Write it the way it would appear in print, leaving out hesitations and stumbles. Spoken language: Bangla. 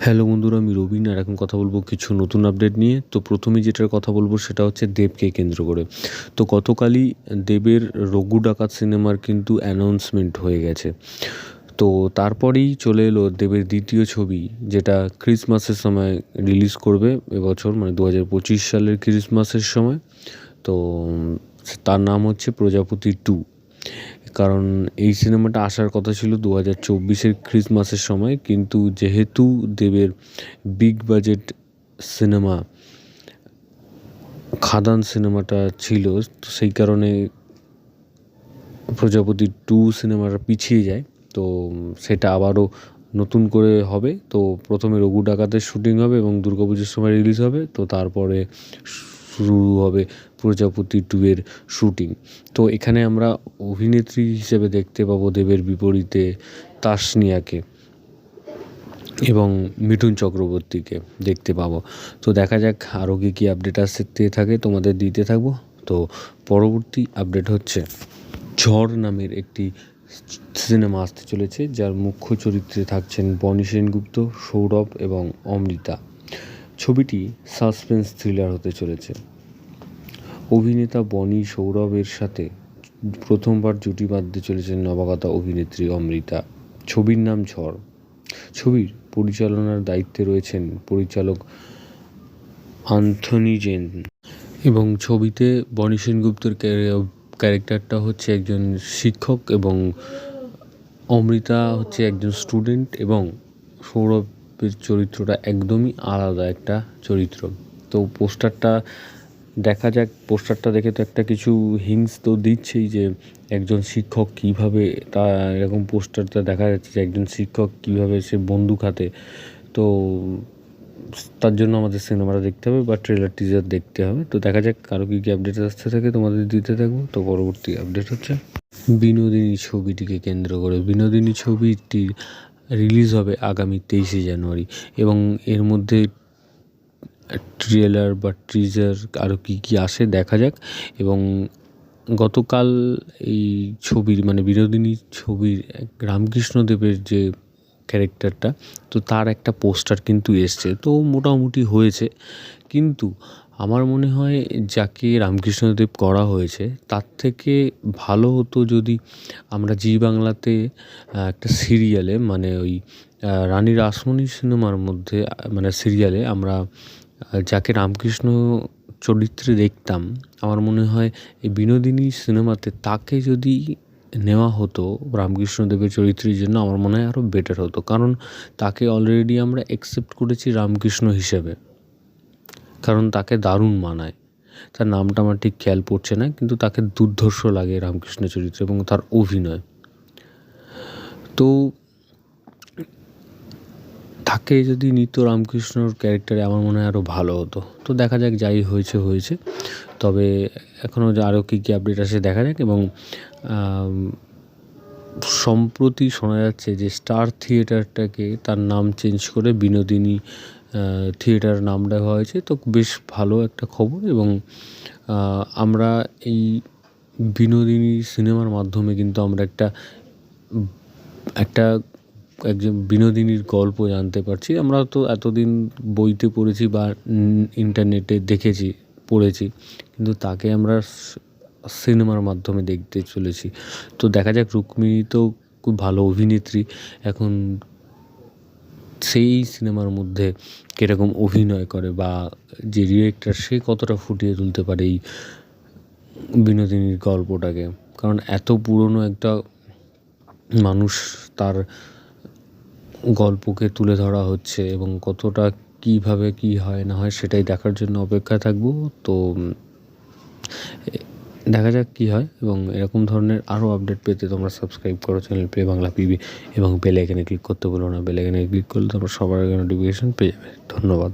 হ্যালো বন্ধুরা, আমি রবিন আর এখন কথা বলবো কিছু নতুন আপডেট নিয়ে। তো প্রথমেই যেটার কথা বলবো সেটা হচ্ছে দেবকে কেন্দ্র করে। তো গতকালই দেবের রঘু ডাকাত সিনেমার কিন্তু অ্যানাউন্সমেন্ট হয়ে গেছে। তো তারপরেই চলে এলো দেবের দ্বিতীয় ছবি, যেটা ক্রিসমাসের সময় রিলিজ করবে এবছর, মানে 2025 সালের ক্রিসমাসের সময়। তো তার নাম হচ্ছে প্রজাপতি 2। কারণ এই সিনেমাটা আসার কথা ছিল 2024-এর ক্রিসমাসের সময়, কিন্তু যেহেতু দেবের বিগ বাজেট সিনেমা খাদান সিনেমাটা ছিল, তো সেই কারণে প্রজাপতি 2 সিনেমাটা পিছিয়ে যায়। তো সেটা আবারও নতুন করে হবে। তো প্রথমে রঘু ডাকাতের শুটিং হবে এবং দুর্গাপুজোর সময় রিলিজ হবে। তো তারপরে শুরু হবে প্রজাপতি 2 এর শুটিং। তো এখানে আমরা অভিনেত্রী হিসেবে দেখতে পাবো দেবের বিপরীতে তাসনিয়াকে এবং মিঠুন চক্রবর্তীকে দেখতে পাবো। তো দেখা যাক আরও কী আপডেট আসতে থাকে, তোমাদের দিতে থাকবো। তো পরবর্তী আপডেট হচ্ছে ঝড় নামের একটি সিনেমা আসতে চলেছে, যার মুখ্য চরিত্রে থাকছেন বনি সেনগুপ্ত, সৌরভ এবং অমৃতা। ছবিটি সাসপেন্স থ্রিলার হতে চলেছে। অভিনেতা বনি সৌরভের সাথে প্রথমবার জুটি বাঁধতে চলেছেন নবাগতা অভিনেত্রী অমৃতা। ছবির নাম ঝড়। ছবির পরিচালনার দায়িত্বে রয়েছেন পরিচালক অ্যান্থনি জেন এবং ছবিতে বনি সেনগুপ্তর ক্যারেক্টারটা হচ্ছে একজন শিক্ষক এবং অমৃতা হচ্ছে একজন স্টুডেন্ট এবং সৌরভের চরিত্রটা একদমই আলাদা একটা চরিত্র। তো পোস্টারটা দেখা যাক, পোস্টারটা দেখে তো একটা কিছু হিংস তো দিচ্ছেই যে একজন শিক্ষক কীভাবে, তা এরকম পোস্টারটা দেখা যাচ্ছে যে একজন শিক্ষক কীভাবে সে বন্দুক হাতে। তো তার জন্য আমাদের সিনেমাটা দেখতে হবে বা ট্রেলার টিজার দেখতে হবে। তো দেখা যাক আরও কী আপডেট আসতে থাকে, তোমাদের দিতে থাকবো। তো পরবর্তী আপডেট হচ্ছে বিনোদিনী ছবিটিকে কেন্দ্র করে। বিনোদিনী ছবিটি রিলিজ হবে আগামী 23শে জানুয়ারি এবং এর মধ্যে ট্রেলার বা টিজার আরও কী আসে দেখা যাক। এবং গতকাল এই ছবির মানে বিনোদিনী ছবির রামকৃষ্ণদেবের যে ক্যারেক্টারটা, তো তার একটা পোস্টার কিন্তু এসছে, তো মোটামুটি হয়েছে। কিন্তু আমার মনে হয় যাকে রামকৃষ্ণদেব করা হয়েছে তার থেকে ভালো হতো যদি আমরা জি বাংলাতে একটা সিরিয়ালে, মানে ওই রানী রাসমণি সিনেমার মধ্যে, মানে সিরিয়ালে আমরা যাকে রামকৃষ্ণ চরিত্রে দেখতাম, আমার মনে হয় এই বিনোদিনী সিনেমাতে তাকে যদি নেওয়া হতো রামকৃষ্ণদেবের চরিত্রের জন্য, আমার মনে হয় আরও বেটার হতো। কারণ তাকে অলরেডি আমরা অ্যাকসেপ্ট করেছি রামকৃষ্ণ হিসেবে, কারণ তাকে দারুণ মানায়। তার নামটা আমার ঠিক খেয়াল পড়ছে না, কিন্তু তাকে দুর্ধর্ষ লাগে রামকৃষ্ণ চরিত্রে এবং তার অভিনয়। তো তাকে যদি নিত রামকৃষ্ণর ক্যারেক্টারে, আমার মনে হয় আরও ভালো হতো। তো দেখা যাক, যাই হয়েছে হয়েছে। তবে এখনও আরও কী আপডেট আসে দেখা যাক। এবং সম্প্রতি শোনা যাচ্ছে যে স্টার থিয়েটারটাকে তার নাম চেঞ্জ করে বিনোদিনী থিয়েটার নাম দেওয়া হয়েছে। তো বেশ ভালো একটা খবর। এবং আমরা এই বিনোদিনী সিনেমার মাধ্যমে কিন্তু আমরা একটা একজন বিনোদিনীর গল্প জানতে পারছি। আমরা তো এতদিন বইতে পড়েছি বা ইন্টারনেটে দেখেছি, পড়েছি, কিন্তু তাকে আমরা সিনেমার মাধ্যমে দেখতে চলেছি। তো দেখা যাক, রুক্মিণী তো খুব ভালো অভিনেত্রী। এখন সেই সিনেমার মধ্যে কীরকম অভিনয় করে বা যে ডিরেক্টর সে কতটা ফুটিয়ে তুলতে পারে এই বিনোদিনীর গল্পটাকে। কারণ এত পুরনো একটা মানুষ, তার গল্পকে তুলে ধরা হচ্ছে এবং কতটা কীভাবে কী হয় না হয় সেটাই দেখার জন্য অপেক্ষায় থাকবো। তো দেখা যাক কী হয়। এবং এরকম ধরনের আরও আপডেট পেতে তোমরা সাবস্ক্রাইব করো চ্যানেল প্লে বাংলা পিবি এবং বেল আইকনে ক্লিক করতে বলো না। বেল আইকনে ক্লিক করলে তোমরা সবার আগে নোটিফিকেশন পেয়ে যাবে। ধন্যবাদ।